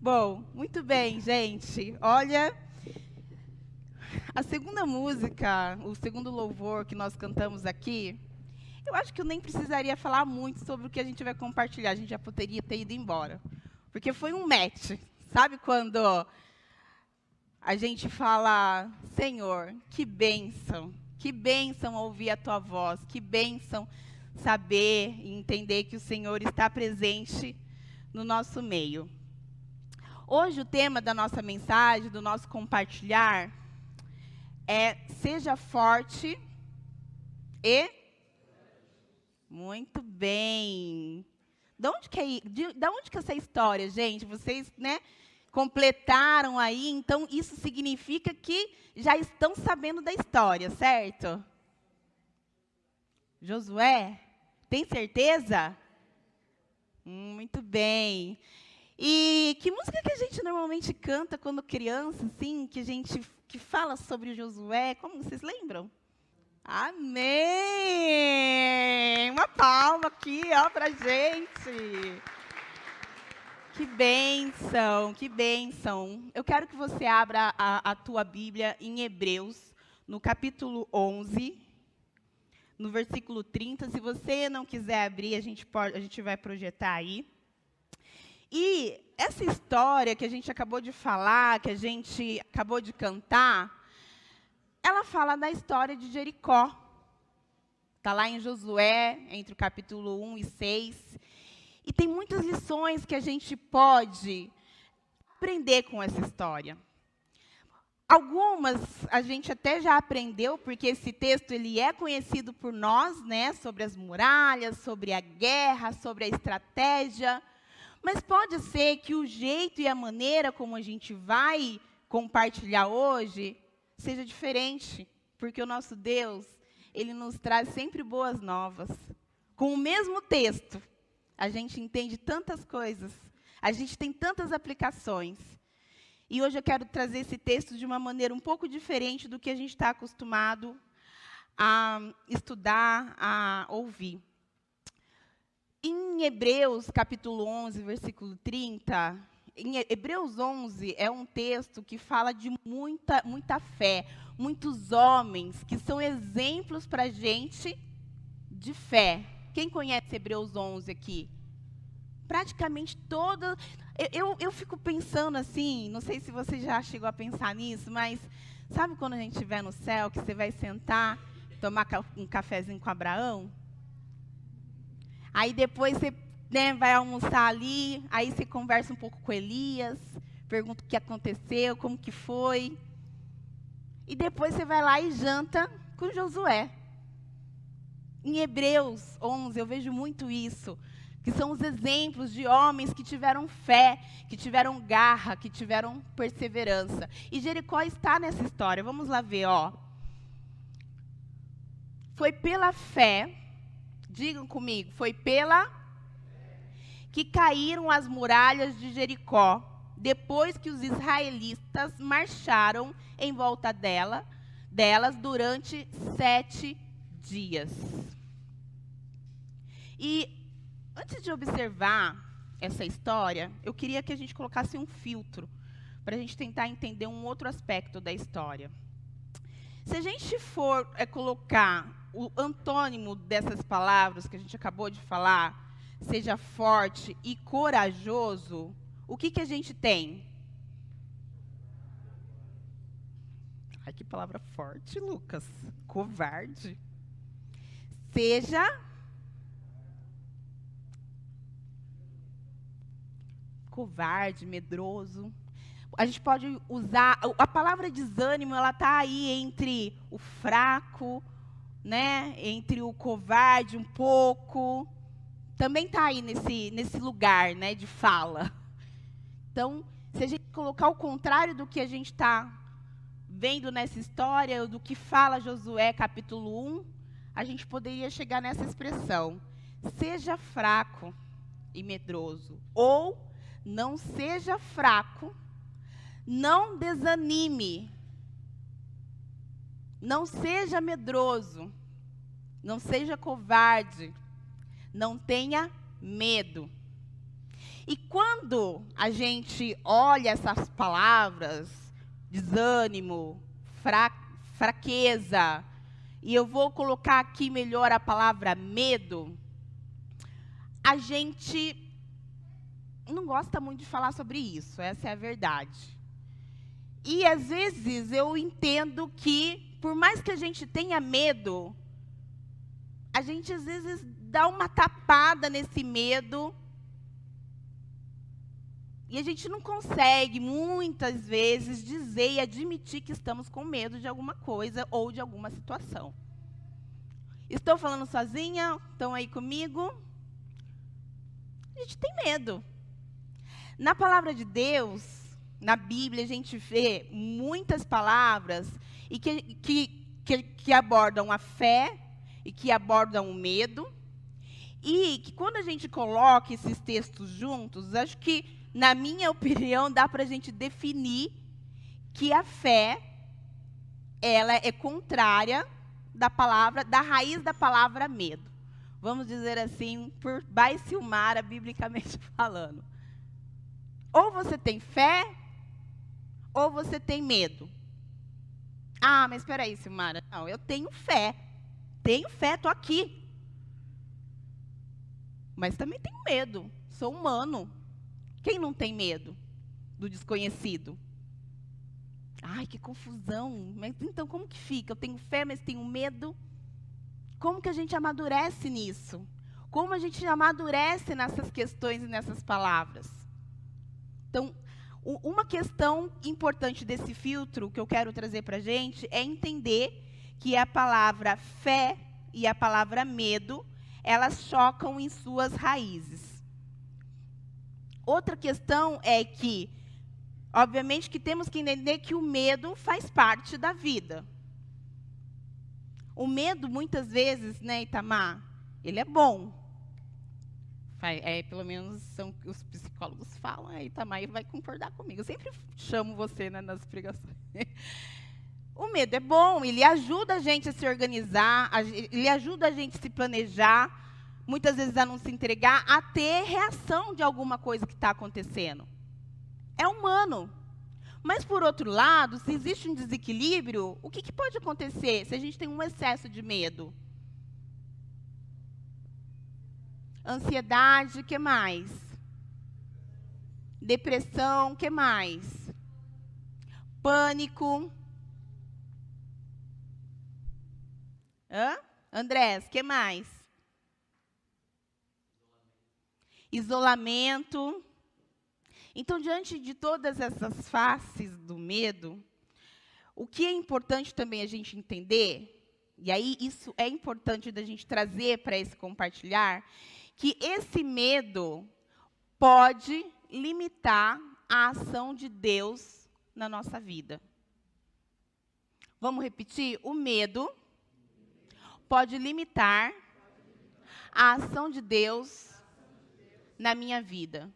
Bom, muito bem, gente. Olha, a segunda música, o segundo louvor que nós cantamos aqui, eu acho que eu nem precisaria falar muito sobre o que a gente vai compartilhar. A gente já poderia ter ido embora. Porque foi um match. Sabe quando a gente fala, Senhor, que bênção ouvir a tua voz, que bênção saber e entender que o Senhor está presente no nosso meio. Hoje o tema da nossa mensagem, do nosso compartilhar, é seja forte e... Muito bem. Da onde que é essa história, gente? Vocês, né, completaram aí, então isso significa que já estão sabendo da história, certo? Josué, tem certeza? Muito bem. E que música que a gente normalmente canta quando criança, assim, que fala sobre Josué? Como vocês lembram? Amém! Uma palma aqui, ó, pra gente. Que bênção, que bênção. Eu quero que você abra a tua Bíblia em Hebreus, no capítulo 11, no versículo 30. Se você não quiser abrir, a gente vai projetar aí. E essa história que a gente acabou de falar, que a gente acabou de cantar, ela fala da história de Jericó. Está lá em Josué, entre o capítulo 1 e 6. E tem muitas lições que a gente pode aprender com essa história. Algumas a gente até já aprendeu, porque esse texto ele é conhecido por nós, né, sobre as muralhas, sobre a guerra, sobre a estratégia. Mas pode ser que o jeito e a maneira como a gente vai compartilhar hoje seja diferente, porque o nosso Deus, ele nos traz sempre boas novas. Com o mesmo texto, a gente entende tantas coisas, a gente tem tantas aplicações. E hoje eu quero trazer esse texto de uma maneira um pouco diferente do que a gente está acostumado a estudar, a ouvir. Em Hebreus, capítulo 11, versículo 30, em Hebreus 11 é um texto que fala de muita fé, muitos homens que são exemplos para a gente de fé. Quem conhece Hebreus 11 aqui? Praticamente toda... Eu fico pensando assim, não sei se você já chegou a pensar nisso, mas sabe quando a gente estiver no céu, que você vai sentar, tomar um cafezinho com Abraão? Aí depois você, né, vai almoçar ali, aí você conversa um pouco com Elias, pergunta o que aconteceu, como que foi. E depois você vai lá e janta com Josué. Em Hebreus 11, eu vejo muito isso, que são os exemplos de homens que tiveram fé, que tiveram garra, que tiveram perseverança. E Jericó está nessa história. Vamos lá ver, ó. Foi pela fé, digam comigo, foi pela que caíram as muralhas de Jericó, depois que os israelitas marcharam em volta delas durante 7 dias. E antes de observar essa história, eu queria que a gente colocasse um filtro para a gente tentar entender um outro aspecto da história. Se a gente for colocar o antônimo dessas palavras que a gente acabou de falar, seja forte e corajoso, o que a gente tem? Ai, que palavra forte, Lucas. Covarde. Seja covarde, medroso. A gente pode usar... A palavra desânimo, ela está aí entre o fraco, né? Entre o covarde um pouco. Também está aí nesse lugar, né, de fala. Então, se a gente colocar o contrário do que a gente está vendo nessa história, do que fala Josué, capítulo 1, a gente poderia chegar nessa expressão. Seja fraco e medroso. Ou, não seja fraco, não desanime. Não seja medroso. Não seja covarde. Não tenha medo. E quando a gente olha essas palavras, desânimo, fraqueza, e eu vou colocar aqui melhor a palavra medo, a gente não gosta muito de falar sobre isso, essa é a verdade. E às vezes eu entendo que, por mais que a gente tenha medo, a gente às vezes dá uma tapada nesse medo e a gente não consegue, muitas vezes, dizer e admitir que estamos com medo de alguma coisa ou de alguma situação. Estou falando sozinha? Estão aí comigo? A gente tem medo. Na palavra de Deus, na Bíblia, a gente vê muitas palavras e que abordam a fé e que abordam o medo. E que quando a gente coloca esses textos juntos, acho que, na minha opinião, dá para a gente definir que a fé, ela é contrária da raiz da palavra medo. Vamos dizer assim, por Silmara, biblicamente falando. Ou você tem fé, ou você tem medo. Ah, mas espera aí, Silmara. Não, eu tenho fé. Tenho fé, estou aqui. Mas também tenho medo. Sou humano. Quem não tem medo do desconhecido? Ai, que confusão. Mas então como que fica? Eu tenho fé, mas tenho medo. Como que a gente amadurece nisso? Como a gente amadurece nessas questões e nessas palavras? Então, uma questão importante desse filtro que eu quero trazer para a gente é entender que a palavra fé e a palavra medo, elas chocam em suas raízes. Outra questão é que, obviamente, que temos que entender que o medo faz parte da vida. O medo, muitas vezes, né, Itamar, ele é bom. Pelo menos os psicólogos falam, Itamar vai concordar comigo. Eu sempre chamo você, né, nas pregações. O medo é bom, ele ajuda a gente a se organizar, ele ajuda a gente a se planejar, muitas vezes a não se entregar, a ter reação de alguma coisa que está acontecendo. É humano. Mas, por outro lado, se existe um desequilíbrio, o que pode acontecer se a gente tem um excesso de medo? Ansiedade, o que mais? Depressão, o que mais? Pânico. Andrés, o que mais? Isolamento. Então, diante de todas essas faces do medo, o que é importante também a gente entender, e aí isso é importante da gente trazer para esse compartilhar, que esse medo pode limitar a ação de Deus na nossa vida. Vamos repetir? O medo pode limitar a ação de Deus na minha vida.